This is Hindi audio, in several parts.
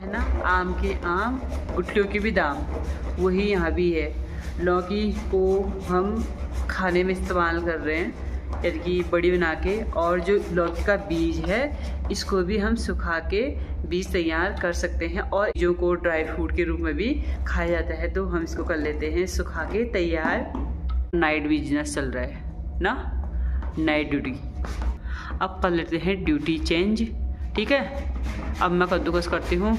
है ना, आम के आम गुठलियों के भी दाम, वही यहाँ भी है। लौकी को हम खाने में इस्तेमाल कर रहे हैं, यानी कि बड़ी बना के। और जो लौकी का बीज है इसको भी हम सुखा के बीज तैयार कर सकते हैं और बीजों को ड्राई फ्रूट के रूप में भी खाया जाता है। तो हम इसको कर लेते हैं सुखा के तैयार। नाइट बिजनेस चल रहा है ना, नाइट ड्यूटी। अब कर लेते हैं ड्यूटी चेंज, ठीक है। अब मैं कद्दूकस करती हूँ।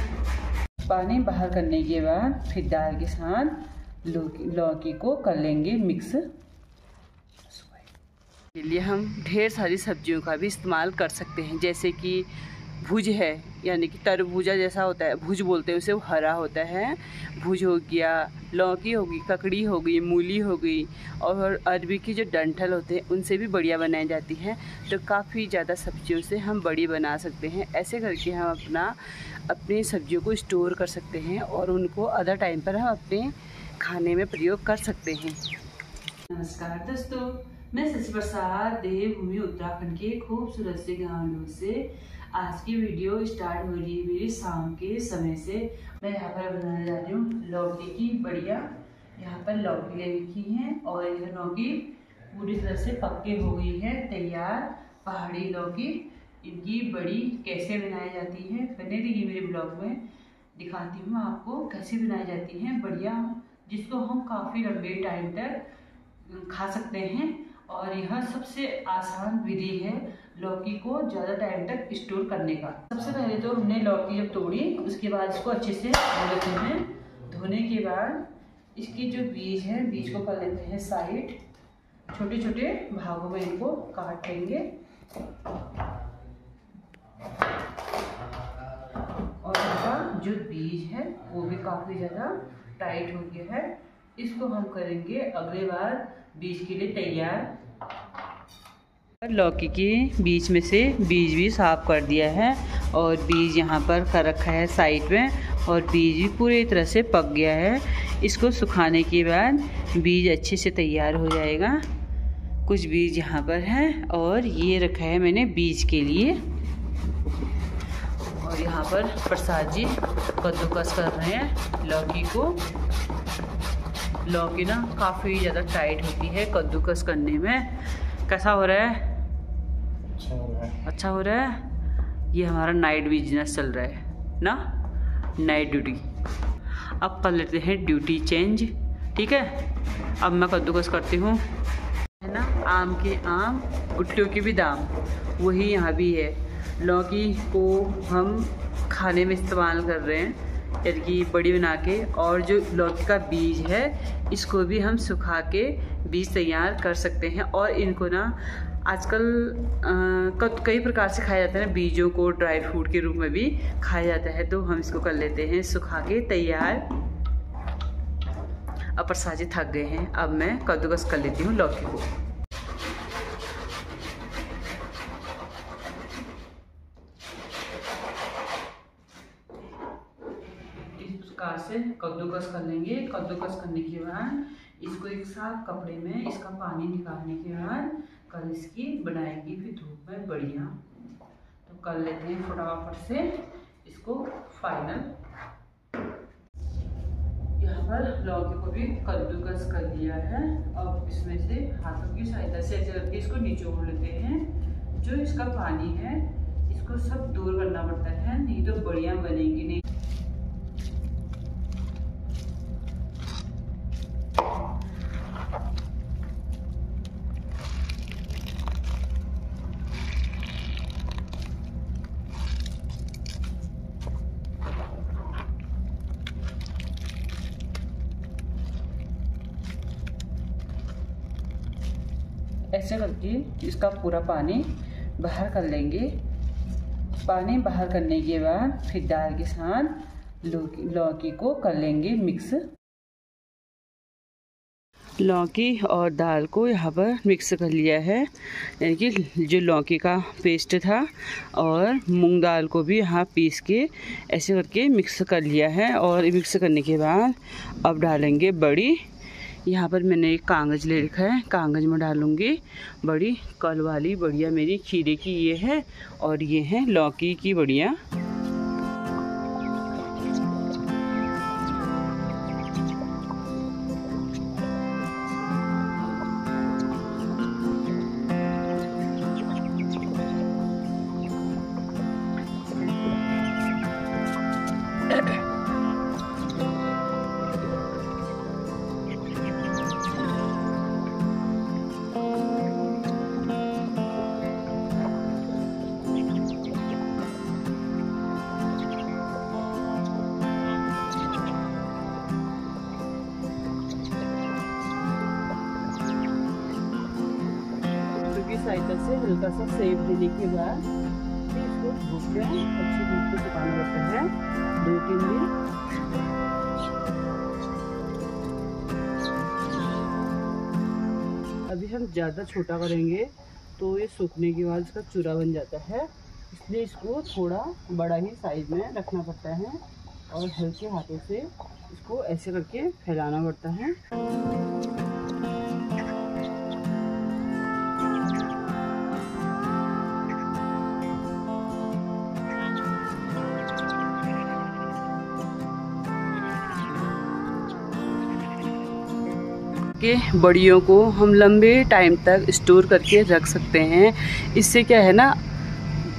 पानी बाहर करने के बाद फिर दाल के साथ लौकी को कर लेंगे मिक्स। के लिए हम ढेर सारी सब्जियों का भी इस्तेमाल कर सकते हैं, जैसे कि भुज है, यानी कि तरबूजा जैसा होता है, भुज बोलते हैं उसे, वो हरा होता है, भुज हो गया। लौकी होगी, ककड़ी हो गई, मूली हो गई, और अरबी की जो डंठल होते हैं उनसे भी बढ़िया बनाई जाती हैं। तो काफ़ी ज़्यादा सब्जियों से हम बड़ी बना सकते हैं। ऐसे करके हम अपनी सब्जियों को स्टोर कर सकते हैं और उनको अदर टाइम पर हम अपने खाने में प्रयोग कर सकते हैं। नमस्कार दोस्तों, मैं शशि प्रसाद देवभूमि उत्तराखंड के खूबसूरत से गाँव से आज की वीडियो स्टार्ट हो रही है मेरी शाम के समय से। मैं यहाँ पर बनाने जा रही हूँ लौकी की बढ़िया। यहाँ पर लौकी ले रखी है और यह लौकी पूरी तरह से पक्की हो गई है तैयार। पहाड़ी लौकी, इनकी बड़ी कैसे बनाई जाती है बने रहिए मेरे ब्लॉग में, दिखाती हूँ आपको कैसे बनाई जाती है बढ़िया, जिसको हम काफ़ी लंबे टाइम तक खा सकते हैं। और यह सबसे आसान विधि है लौकी को ज़्यादा टाइम तक स्टोर करने का। सबसे पहले तो हमने लौकी जब तोड़ी उसके बाद इसको अच्छे से धो लेते हैं। धोने के बाद इसकी जो बीज है, बीज को कर लेते हैं साइड, छोटे छोटे भागों में इनको काट लेंगे। और इनका जो बीज है वो भी काफ़ी ज़्यादा टाइट हो गया है, इसको हम करेंगे अगले बार बीज के लिए तैयार। लौकी के बीच में से बीज भी साफ कर दिया है और बीज यहाँ पर कर रखा है साइड में, और बीज भी पूरी तरह से पक गया है। इसको सुखाने के बाद बीज अच्छे से तैयार हो जाएगा। कुछ बीज यहाँ पर है और ये रखा है मैंने बीज के लिए। और यहाँ पर प्रसाद जी कद्दूकस कर रहे हैं लौकी को। लौकी ना काफ़ी ज़्यादा टाइट होती है कद्दूकस करने में। कैसा हो रहा है? अच्छा हो रहा है। ये हमारा नाइट बिजनेस चल रहा है ना, नाइट ड्यूटी। अब कर लेते हैं ड्यूटी चेंज, ठीक है। अब मैं कद्दूकस करती हूँ, है ना, आम के आम गुठलियों के भी दाम, वही यहाँ भी है। लौकी को हम खाने में इस्तेमाल कर रहे हैं, यानी कि बड़ी बना के। और जो लौकी का बीज है इसको भी हम सुखा के बीज तैयार कर सकते हैं। और इनको ना आजकल कई प्रकार से खाया जाता है ना, बीजों को ड्राई फ्रूट के रूप में भी खाया जाता है। तो हम इसको कर लेते हैं सुखा के तैयार। अब प्रसाद जी थक गए हैं, अब मैं कद्दूकस कर लेती हूँ लौकी को। से कद्दूकस कर लेंगे। कद्दूकस करने के बाद इसको एक साफ कपड़े में इसका पानी निकालने के बाद कल इसकी बनाएंगे फिर धूप में बढ़िया। तो कर लेते हैं फटाफट से इसको फाइनल। यहाँ पर लौकी को भी कद्दूकस कर दिया है। अब इसमें से हाथों की सहायता से ऐसे करके इसको निचोड़ लेते हैं। जो इसका पानी है इसको सब दूर करना पड़ता है, नहीं तो बढ़िया बनेगी नहीं। ऐसे करके इसका पूरा पानी बाहर कर लेंगे। पानी बाहर करने के बाद फिर दाल के साथ लौकी को कर लेंगे मिक्स। लौकी और दाल को यहाँ पर मिक्स कर लिया है, यानी कि जो लौकी का पेस्ट था और मूंग दाल को भी यहाँ पीस के ऐसे करके मिक्स कर लिया है। और मिक्स करने के बाद अब डालेंगे बड़ी। यहाँ पर मैंने एक कागज़ ले रखा है, कागज़ में डालूँगी बड़ी। कल वाली बढ़िया मेरी खीरे की ये है और ये है लौकी की बढ़िया। सहायता से हल्का सा सेक देने के बाद फिर इसको धूप में अच्छी धूप पे सुखाना पड़ता है 2-3 दिन। अभी हम ज़्यादा छोटा करेंगे तो ये सूखने के बाद इसका चूरा बन जाता है, इसलिए इसको थोड़ा बड़ा ही साइज में रखना पड़ता है और हल्के हाथों से इसको ऐसे करके फैलाना पड़ता है। के बड़ियों को हम लंबे टाइम तक स्टोर करके रख सकते हैं। इससे क्या है ना,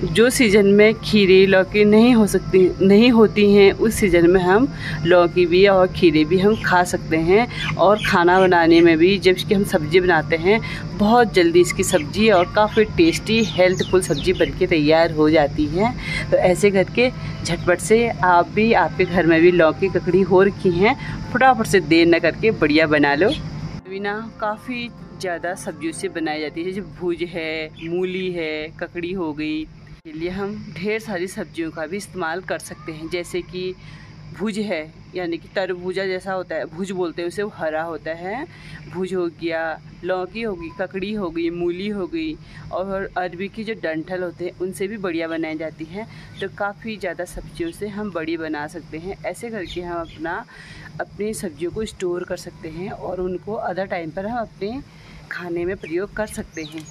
जो सीज़न में खीरे लौकी नहीं होती हैं, उस सीज़न में हम लौकी भी और खीरे भी हम खा सकते हैं। और खाना बनाने में भी जब इसकी हम सब्ज़ी बनाते हैं, बहुत जल्दी इसकी सब्ज़ी और काफ़ी टेस्टी हेल्थफुल सब्ज़ी बनके तैयार हो जाती है। तो ऐसे करके झटपट से आप भी, आपके घर में भी लौकी ककड़ी हो रखी हैं, फटाफट से देर न करके बढ़िया बना लो। बिना काफ़ी ज़्यादा सब्जियों से बनाई जाती है, जैसे भुज है, मूली है, ककड़ी हो गई। इसके लिए हम ढेर सारी सब्जियों का भी इस्तेमाल कर सकते हैं, जैसे कि भुज है, यानी कि तरबूजा जैसा होता है, भुज बोलते हैं उसे, वो हरा होता है। भुज हो गया, लौकी होगी, ककड़ी हो गई, मूली हो गई, और अरबी की जो डंठल होते हैं उनसे भी बढ़िया बनाई जाती है। तो काफ़ी ज़्यादा सब्जियों से हम बड़ी बना सकते हैं। ऐसे करके हम अपनी सब्जियों को स्टोर कर सकते हैं और उनको अदर टाइम पर हम अपने खाने में प्रयोग कर सकते हैं।